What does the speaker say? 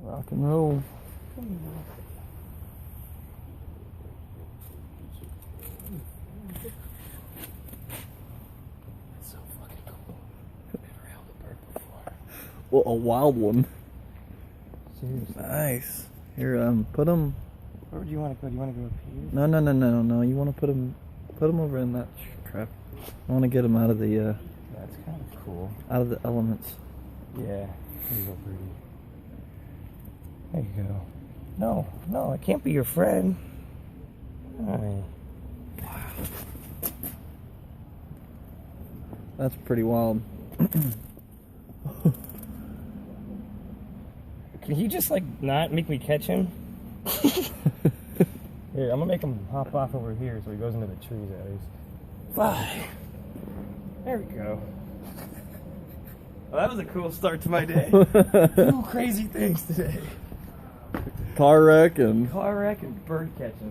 Rock and roll. That's so fucking cool. I've never held a bird before. Well, a wild one. Seriously. Nice. Here, put them. Where would you want to go? Do you want to go up here? No. You want to put them over in that crap. I want to get them out of the That's kind of cool. out of the elements. Yeah. There you go, Birdie. There you go. No, I can't be your friend. Hi. That's pretty wild. Can you just, like, not make me catch him? Here, I'm gonna make him hop off over here so he goes into the trees at least. Fly! There we go. Well, that was a cool start to my day. 2 crazy things today. Car wreck and Car wreck and bird catching.